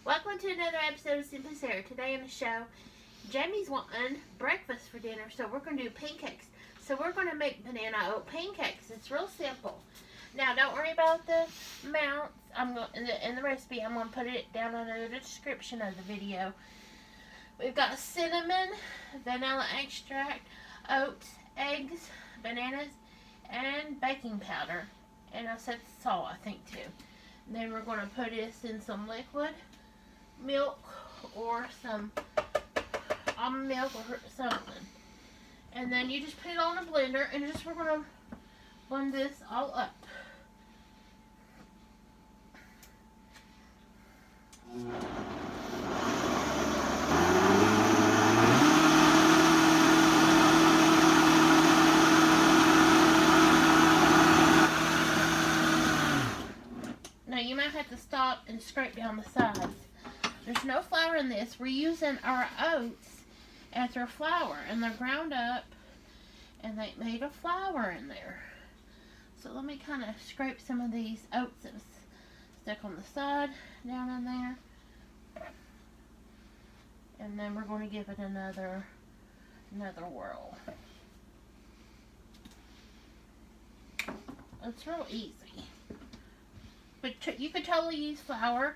Welcome to another episode of Simply Sara. Today on the show, Jamie's wanting breakfast for dinner, so we're going to do pancakes. So we're going to make banana oat pancakes. It's real simple. Now, don't worry about the amounts. I'm going in the recipe. I'm going to put it down under the description of the video. We've got cinnamon, vanilla extract, oats, eggs, bananas, and baking powder. And I said salt, I think, too. And then we're going to put this in some liquid milk or some almond milk or something. And then you just put it on a blender and we're going to blend this all up. Now you might have to stop and scrape down the sides. There's no flour in this. We're using our oats as their flour, and they're ground up and they made a flour in there. So let me kind of scrape some of these oats that was stuck on the side down in there. And then we're going to give it another whirl. It's real easy. But you could totally use flour,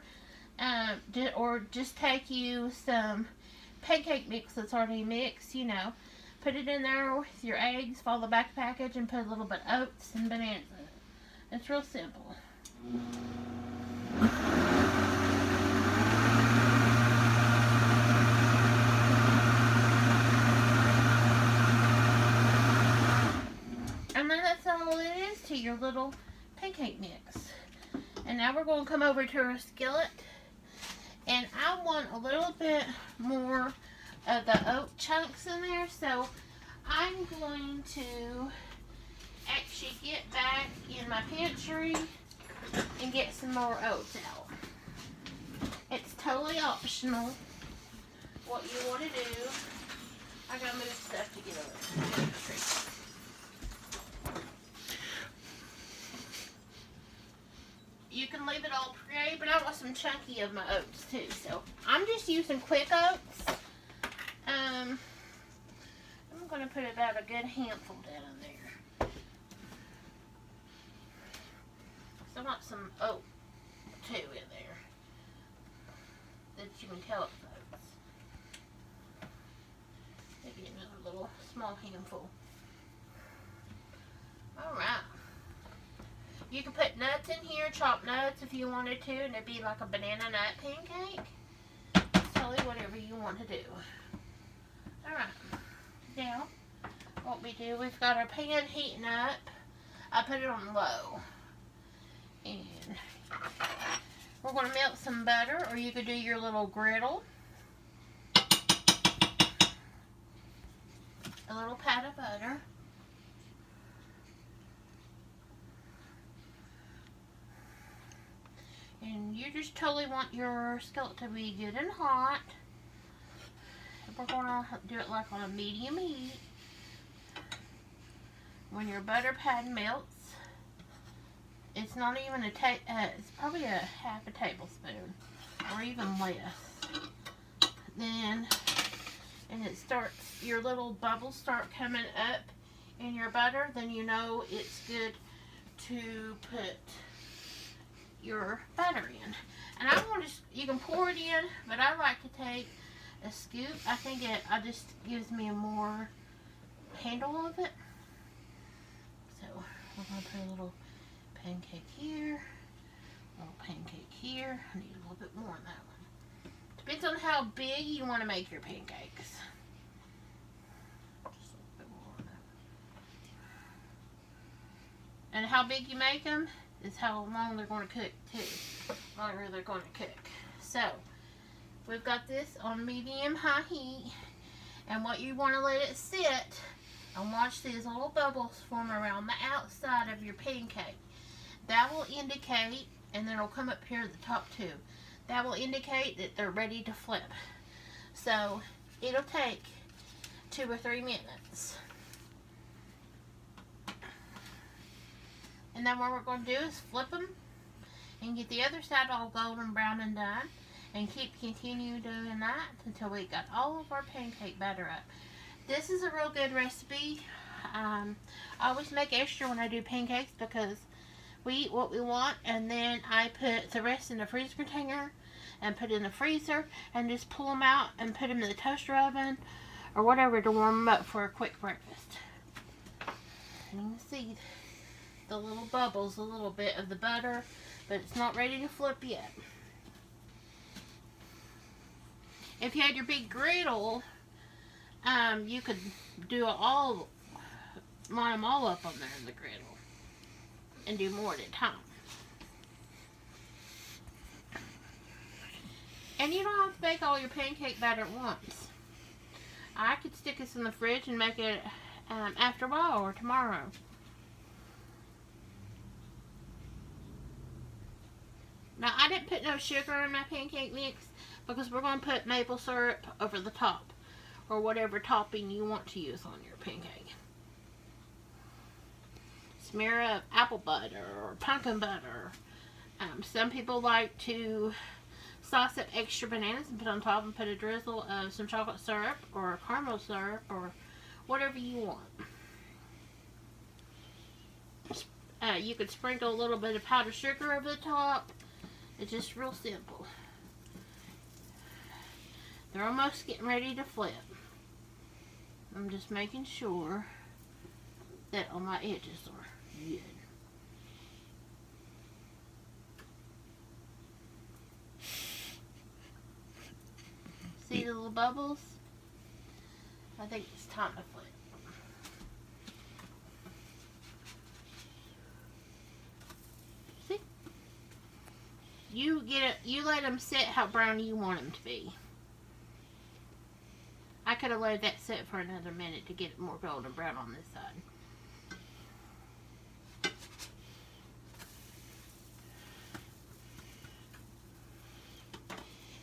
or just take you some pancake mix that's already mixed, you know. Put it in there with your eggs, follow the back package, and put a little bit of oats and bananas in it. It's real simple. And then that's all it is to your little pancake mix. And now we're going to come over to our skillet. And I want a little bit more of the oat chunks in there. So I'm going to actually get back in my pantry and get some more oats out. It's totally optional what you want to do. I gotta move stuff together. You can leave it all pre, but I want some chunky of my oats too. So I'm just using quick oats. I'm going to put about a good handful down in there. So I want some oat too in there that you can tell it's oats. Maybe another little small handful. Alright. You can put nuts in here, chopped nuts if you wanted to, and it'd be like a banana nut pancake. It's totally whatever you want to do. Alright. Now, what we do, we've got our pan heating up. I put it on low. And we're going to melt some butter, or you could do your little griddle. A little pat of butter. And you just totally want your skillet to be good and hot. We're going to do it like on a medium heat. When your butter pad melts, it's not even it's probably a half a tablespoon or even less. Then, and it starts, your little bubbles start coming up in your butter, then you know it's good to put your butter in. And I want to, you can pour it in, but I like to take a scoop. I think it just gives me a more handle of it. So we're going to put a little pancake here, a little pancake here. I need a little bit more on that one. Depends on how big you want to make your pancakes. Just a little bit more on that. And how big you make them is how long they're going to cook too. Longer they're going to cook. So we've got this on medium-high heat, and what you want to let it sit and watch these little bubbles form around the outside of your pancake. That will indicate, and then it'll come up here at the top too. That will indicate that they're ready to flip. So it'll take 2 or 3 minutes. And then what we're going to do is flip them and get the other side all golden brown and done. And continue doing that until we got all of our pancake batter up. This is a real good recipe. I always make extra when I do pancakes because we eat what we want, and then I put the rest in the freezer container and put it in the freezer and just pull them out and put them in the toaster oven or whatever to warm them up for a quick breakfast. And you can see the little bubbles a little bit of the butter, but it's not ready to flip yet. If you had your big griddle, you could do line them all up on there in the griddle and do more at a time. And you don't have to bake all your pancake batter at once. I could stick this in the fridge and make it after a while or tomorrow. Now, I didn't put no sugar in my pancake mix because we're going to put maple syrup over the top or whatever topping you want to use on your pancake. Smear up apple butter or pumpkin butter. Some people like to sauce up extra bananas and put on top and put a drizzle of some chocolate syrup or caramel syrup or whatever you want. You could sprinkle a little bit of powdered sugar over the top. It's just real simple. They're almost getting ready to flip. I'm just making sure that all my edges are good. See the little bubbles? I think it's time to flip. See? You let them sit how brown you want them to be. I could have let that sit for another minute to get it more golden brown on this side.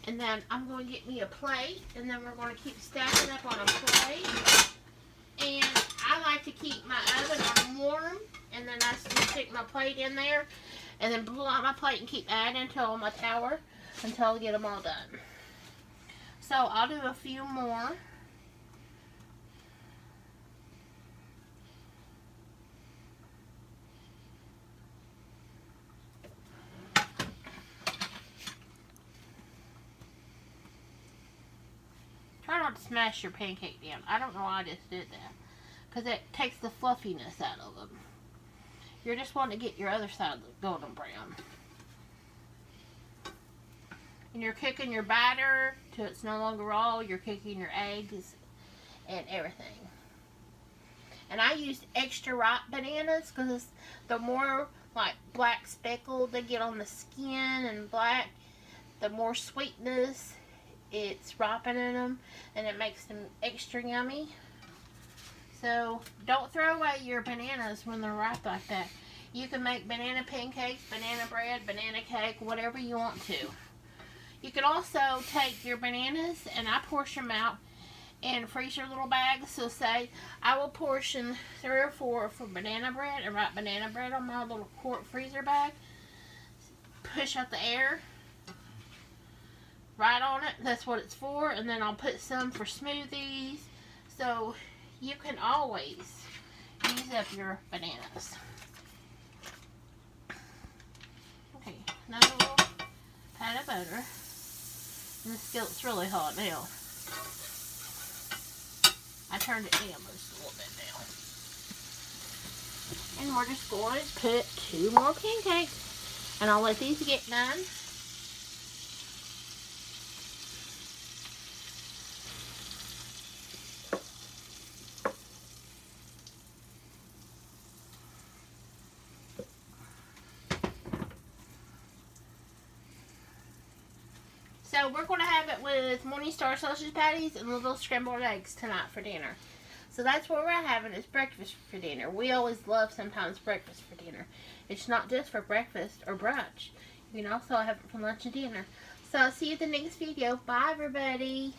And then I'm going to get me a plate, and then we're going to keep stacking up on a plate. And I like to keep my oven on warm, and then I just stick my plate in there, and then pull out my plate and keep adding to my tower until I get them all done. So I'll do a few more. Try not to smash your pancake down. I don't know why I just did that. Because it takes the fluffiness out of them. You're just wanting to get your other side golden brown. And you're cooking your batter till it's no longer raw. You're cooking your eggs and everything. And I used extra ripe bananas because the more like black speckled they get on the skin and black, the more sweetness it's ripening them, and it makes them extra yummy. So don't throw away your bananas when they're ripe like that. You can make banana pancakes, banana bread, banana cake, whatever you want to. You can also take your bananas, and I portion them out in freezer little bags. So say I will portion 3 or 4 for banana bread and write banana bread on my little quart freezer bag. Push out the air. Right on it, that's what it's for, and then I'll put some for smoothies, so you can always use up your bananas. Okay, another little pat of butter, and the skillet's really hot now. I turned it down just a little bit now. And we're just going to put 2 more pancakes, and I'll let these get done. So we're going to have it with Morningstar sausage patties and little scrambled eggs tonight for dinner. So that's what we're having is breakfast for dinner. We always love sometimes breakfast for dinner. It's not just for breakfast or brunch. You can also have it for lunch and dinner. So I'll see you in the next video. Bye everybody.